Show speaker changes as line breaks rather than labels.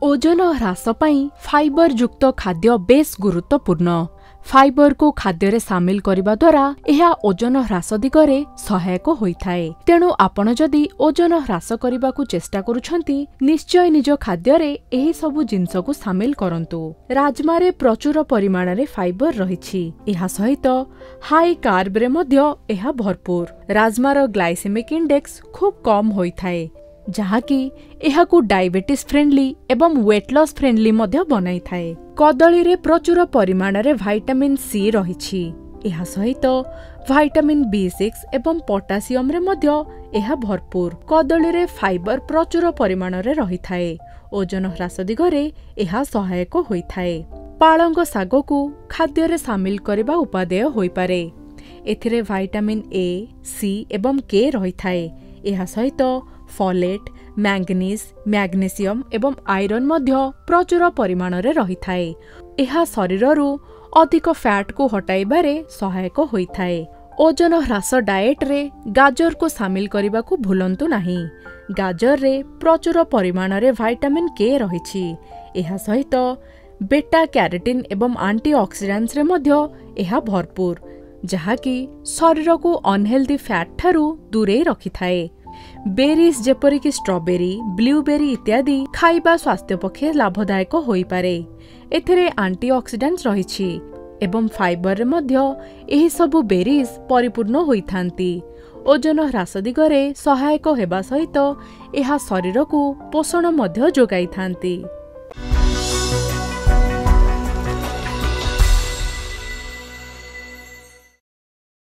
ओजन ह्रास पई फाइबर युक्त खाद्य बेस गुरुत्वपूर्ण। फाइबर को खाद्य रे सामिल करबा द्वारा एहा ओजन ह्रास दिगरे सहायक होइथाए। तेणु आपण जदि ओजन ह्रास करबा को चेष्टा करूछंती निश्चय निज खाद्य रे एही सबु जिंस को सामिल करंतु। राजमा रे प्रचुर परिमाण रे फाइबर रहिछि। एहा सहित हाई कार्ब रे मध्य एहा भरपूर। राजमा रो ग्लाइसेमिक इंडेक्स खूब कम होइथाए, जहाँकि एहाकू डायबिटीज फ्रेंडली एवं वेट लॉस फ्रेंडली मध्य बनाई थाए। कदली रे प्रचुर परिमाण रे विटामिन सी रहिछि। एहा सहित विटामिन B6 एवं पोटासियम रे मध्य एहा भरपूर। कदली रे फाइबर प्रचुर परिमाण रे रहिथाए। ओजन ह्रास दिगरे एहा सहायक होइथाए। पालंग साग को खाद्य रे सामिल करबा उपादेय होई पारे। एथिरे विटामिन A, C एवं K रहिथाए। एहा सहित फॉलेट, मैंगनीज, मैग्नीशियम एवं आयरन मध्य प्रचुर परिमाण रे रहिथाए। एहा शरीररू अधिक फैट को हटाइबारे सहायक होइथाए। ओजन ह्रास डाएट रे गाजर को सामिल करबा को भूलंतु नाही। गाजर रे प्रचुर परिमाण रे विटामिन K रहिछि। एहा सहित बेटा कैरोटीन एवं एंटीऑक्सीडेंट्स रे मध्य एहा भरपूर, जहाँकि शरीर को अनहेल्दी फैट ठारू दूरे रखिथाए। बेरीज जेपरिक स्ट्रॉबेरी, ब्लूबेरी इत्यादि खाइबा स्वास्थ्य पक्षे लाभदायक होई पारे। एथिरे एंटीऑक्सीडेंट्स रहिछि एवं फाइबर रे मध्य एही सबु बेरीज परिपूर्ण होइथांती। ओजन ह्रास दिगरे सहायक हेबा सहित एहा शरीर को पोषण मध्य जोगाइथांती।